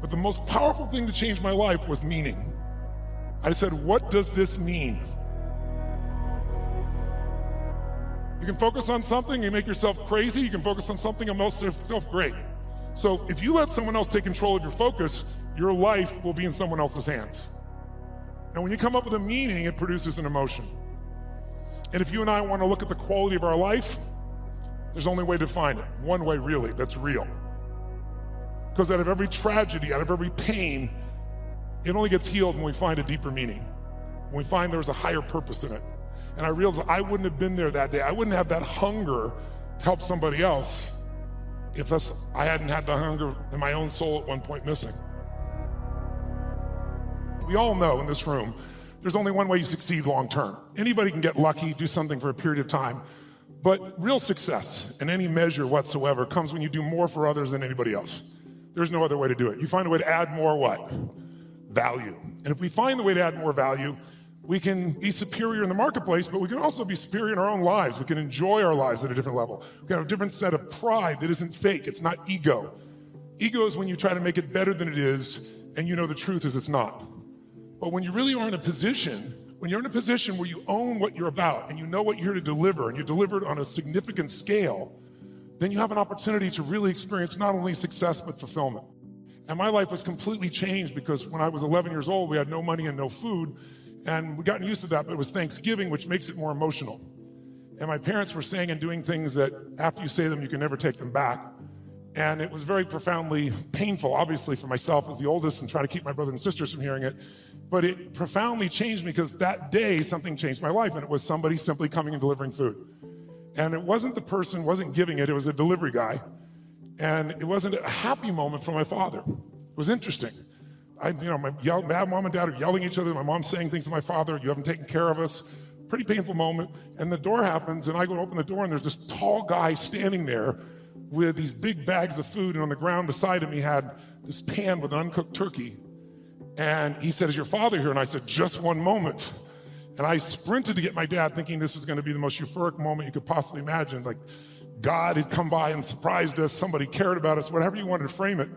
But the most powerful thing to change my life was meaning. I said, what does this mean? You can focus on something and make yourself crazy. You can focus on something and make yourself great. So if you let someone else take control of your focus, your life will be in someone else's hands. Now, when you come up with a meaning, it produces an emotion. And if you and I want to look at the quality of our life, there's only a way to define it. One way, really, that's real. Because out of every tragedy, out of every pain, it only gets healed when we find a deeper meaning. When we find there's a higher purpose in it. And I realized I wouldn't have been there that day. I wouldn't have that hunger to help somebody else if I hadn't had the hunger in my own soul at one point missing. We all know in this room, there's only one way you succeed long term. Anybody can get lucky, do something for a period of time, but real success in any measure whatsoever comes when you do more for others than anybody else. There's no other way to do it. You find a way to add more what? Value. And if we find the way to add more value, we can be superior in the marketplace, but we can also be superior in our own lives. We can enjoy our lives at a different level. We can have a different set of pride that isn't fake. It's not ego. Ego is when you try to make it better than it is, and you know the truth is it's not. But when you really are in a position, when you're in a position where you own what you're about and you know what you're here to deliver, and you deliver it on a significant scale, then you have an opportunity to really experience not only success, but fulfillment. And my life was completely changed because when I was 11 years old, we had no money and no food. And we gotten used to that, but it was Thanksgiving, which makes it more emotional. And my parents were saying and doing things that after you say them, you can never take them back. And it was very profoundly painful, obviously, for myself as the oldest and trying to keep my brothers and sisters from hearing it. But it profoundly changed me because that day, something changed my life, and it was somebody simply coming and delivering food. And it wasn't the person, wasn't giving it, it was a delivery guy. And it wasn't a happy moment for my father. It was interesting. My mom and dad are yelling at each other. My mom's saying things to my father, you haven't taken care of us. Pretty painful moment. And the door happens, and I go to open the door, and there's this tall guy standing there with these big bags of food, and on the ground beside him, he had this pan with uncooked turkey. And he said, is your father here? And I said, just one moment. And I sprinted to get my dad, thinking this was gonna be the most euphoric moment you could possibly imagine. Like God had come by and surprised us, somebody cared about us, whatever you wanted to frame it.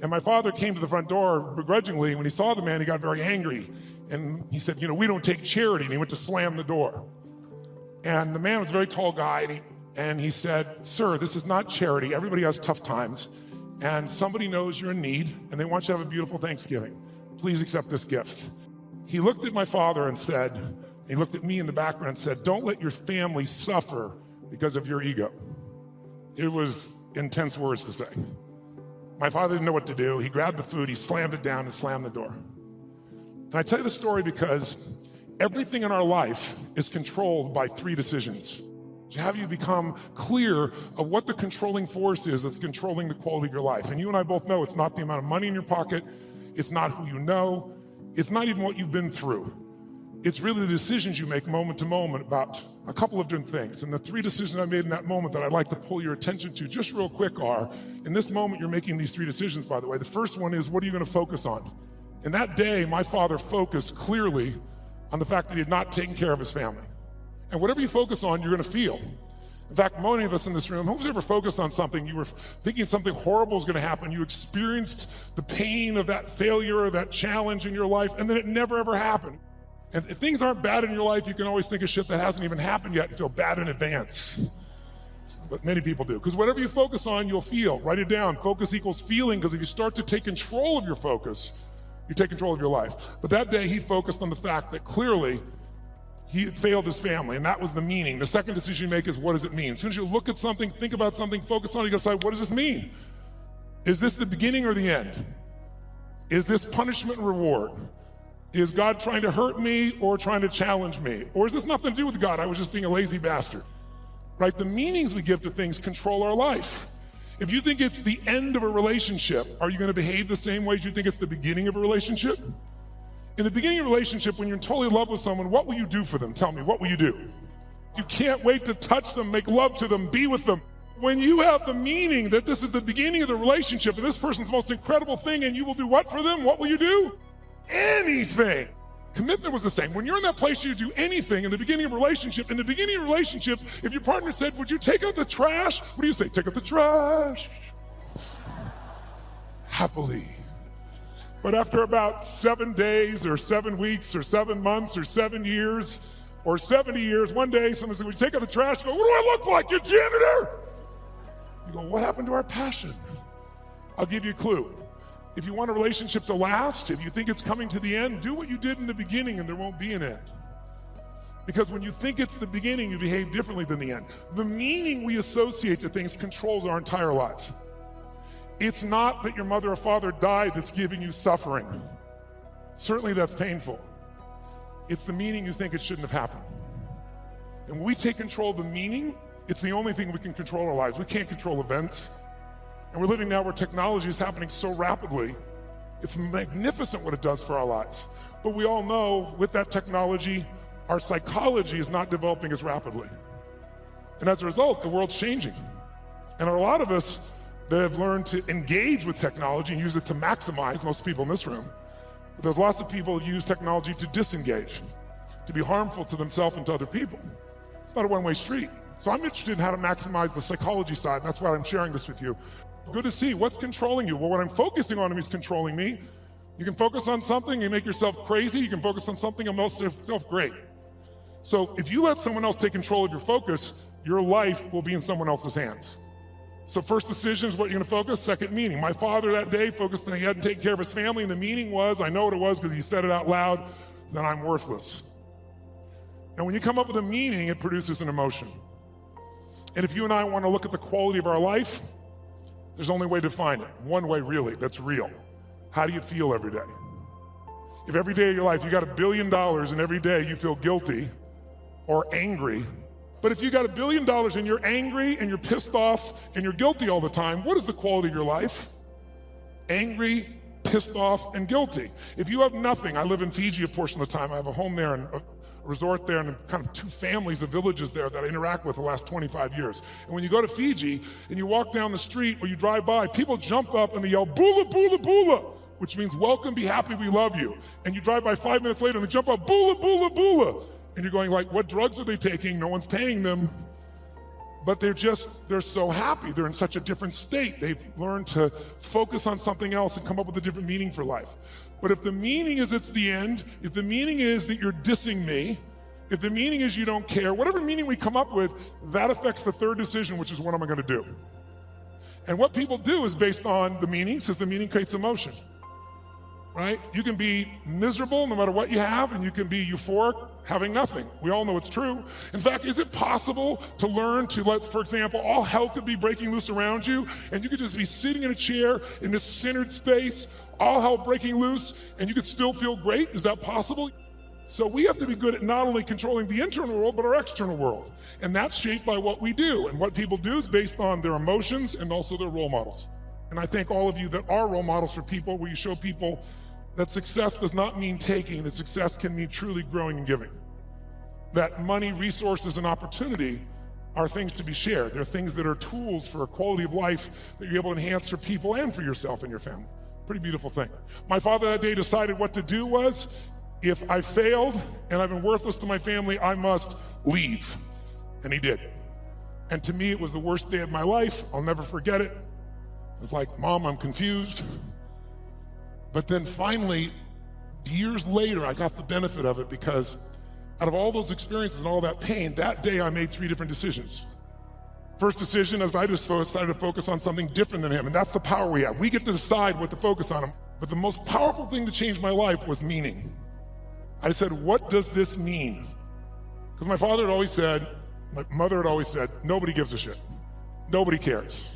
And my father came to the front door begrudgingly. When he saw the man, he got very angry. And he said, we don't take charity. And he went to slam the door. And the man was a very tall guy. And he said, sir, this is not charity. Everybody has tough times. And somebody knows you're in need. And they want you to have a beautiful Thanksgiving. Please accept this gift. He looked at my father and said, he looked at me in the background and said, don't let your family suffer because of your ego. It was intense words to say. My father didn't know what to do. He grabbed the food, he slammed it down and slammed the door. And I tell you the story because everything in our life is controlled by 3 decisions. To have you become clear of what the controlling force is that's controlling the quality of your life. And you and I both know it's not the amount of money in your pocket, it's not who you know, it's not even what you've been through. It's really the decisions you make moment to moment about a couple of different things. And the 3 decisions I made in that moment that I'd like to pull your attention to just real quick are, in this moment you're making these 3 decisions, by the way. The first one is, what are you gonna focus on? And that day, my father focused clearly on the fact that he had not taken care of his family. And whatever you focus on, you're gonna feel. In fact, many of us in this room, who's ever focused on something, you were thinking something horrible was gonna happen, you experienced the pain of that failure or that challenge in your life, and then it never ever happened. And if things aren't bad in your life, you can always think of shit that hasn't even happened yet and feel bad in advance. But many people do, because whatever you focus on, you'll feel. Write it down. Focus equals feeling, because if you start to take control of your focus, you take control of your life. But that day, he focused on the fact that clearly he had failed his family, and that was the meaning. The second decision you make is, what does it mean? As soon as you look at something, think about something, focus on it, you gotta decide, what does this mean? Is this the beginning or the end? Is this punishment and reward? Is God trying to hurt me or trying to challenge me? Or is this nothing to do with God? I was just being a lazy bastard. Right? The meanings we give to things control our life. If you think it's the end of a relationship, are you gonna behave the same way as you think it's the beginning of a relationship? In the beginning of a relationship, when you're totally in love with someone, what will you do for them? Tell me, what will you do? You can't wait to touch them, make love to them, be with them. When you have the meaning that this is the beginning of the relationship and this person's the most incredible thing, and you will do what for them? What will you do? Anything. Commitment was the same. When you're in that place, you do anything in the beginning of a relationship. In the beginning of a relationship, if your partner said, would you take out the trash? What do you say? Take out the trash. Happily. But after about 7 days or 7 weeks or 7 months or 7 years or 70 years, one day someone said, "Will you take out the trash?" You go, "What do I look like, your janitor?" You go, "What happened to our passion?" I'll give you a clue. If you want a relationship to last, if you think it's coming to the end, do what you did in the beginning and there won't be an end. Because when you think it's the beginning, you behave differently than the end. The meaning we associate to things controls our entire lives. It's not that your mother or father died that's giving you suffering. Certainly that's painful. It's the meaning you think it shouldn't have happened. And when we take control of the meaning, it's the only thing we can control our lives. We can't control events. And we're living now where technology is happening so rapidly. It's magnificent what it does for our lives. But we all know with that technology, our psychology is not developing as rapidly. And as a result, the world's changing. And a lot of us that have learned to engage with technology and use it to maximize, most people in this room, but there's lots of people who use technology to disengage, to be harmful to themselves and to other people. It's not a one-way street. So I'm interested in how to maximize the psychology side, and that's why I'm sharing this with you. Good to see. What's controlling you? Well, what I'm focusing on is controlling me. You can focus on something and make yourself crazy. You can focus on something and make yourself great. So if you let someone else take control of your focus, your life will be in someone else's hands. So first decision is what you're gonna focus, second meaning. My father that day focused on he had to take care of his family, and the meaning was, I know what it was because he said it out loud, that I'm worthless. Now when you come up with a meaning, it produces an emotion. And if you and I wanna look at the quality of our life, there's only a way to define it. One way really, that's real. How do you feel every day? If every day of your life you got $1 billion and every day you feel guilty or angry, but if you got $1 billion and you're angry and you're pissed off and you're guilty all the time, what is the quality of your life? Angry, pissed off, and guilty. If you have nothing, I live in Fiji a portion of the time, I have a home there and a resort there and kind of 2 families of villages there that I interact with the last 25 years. And when you go to Fiji and you walk down the street or you drive by, people jump up and they yell, "Bula, bula, bula," which means welcome, be happy, we love you. And you drive by 5 minutes later and they jump up, "Bula, bula, bula." And you're going like, what drugs are they taking? No one's paying them. But they're so happy. They're in such a different state. They've learned to focus on something else and come up with a different meaning for life. But if the meaning is it's the end, if the meaning is that you're dissing me, if the meaning is you don't care, whatever meaning we come up with, that affects the third decision, which is what am I gonna do? And what people do is based on the meaning, since the meaning creates emotion, right? You can be miserable no matter what you have, and you can be euphoric having nothing. We all know it's true. In fact, is it possible to learn to for example, all hell could be breaking loose around you, and you could just be sitting in a chair in this centered space, all hell breaking loose, and you could still feel great? Is that possible? So we have to be good at not only controlling the internal world, but our external world. And that's shaped by what we do. And what people do is based on their emotions and also their role models. And I thank all of you that are role models for people, where you show people that success does not mean taking, that success can mean truly growing and giving. That money, resources, and opportunity are things to be shared. They're things that are tools for a quality of life that you're able to enhance for people and for yourself and your family. Pretty beautiful thing. My father that day decided what to do was, if I failed and I've been worthless to my family, I must leave. And he did. And to me, it was the worst day of my life. I'll never forget it. It was like, Mom, I'm confused. But then finally, years later, I got the benefit of it, because out of all those experiences and all that pain, that day I made 3 different decisions. First decision is I just decided to focus on something different than him, and that's the power we have. We get to decide what to focus on. But the most powerful thing to change my life was meaning. I said, what does this mean? Because my father had always said, my mother had always said, nobody gives a shit. Nobody cares.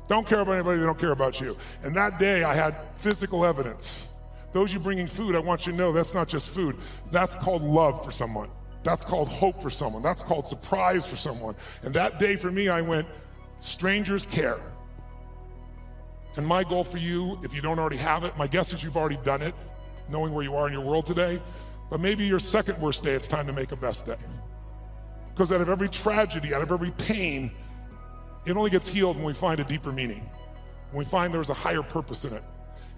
Don't care about anybody, they don't care about you. And that day I had physical evidence. Those you bringing food, I want you to know that's not just food. That's called love for someone. That's called hope for someone. That's called surprise for someone. And that day for me, I went, strangers care. And my goal for you, if you don't already have it, my guess is you've already done it, knowing where you are in your world today. But maybe your second worst day, it's time to make a best day. Because out of every tragedy, out of every pain, it only gets healed when we find a deeper meaning, when we find there's a higher purpose in it.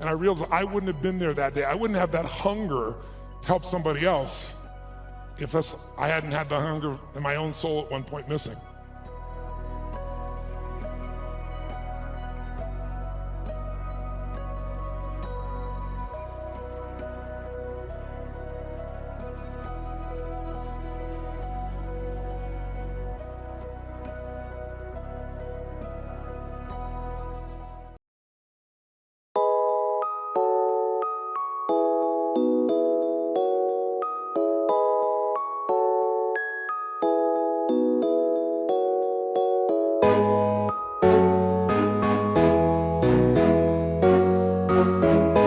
And I realized I wouldn't have been there that day. I wouldn't have that hunger to help somebody else if I hadn't had the hunger in my own soul at one point missing. Thank you.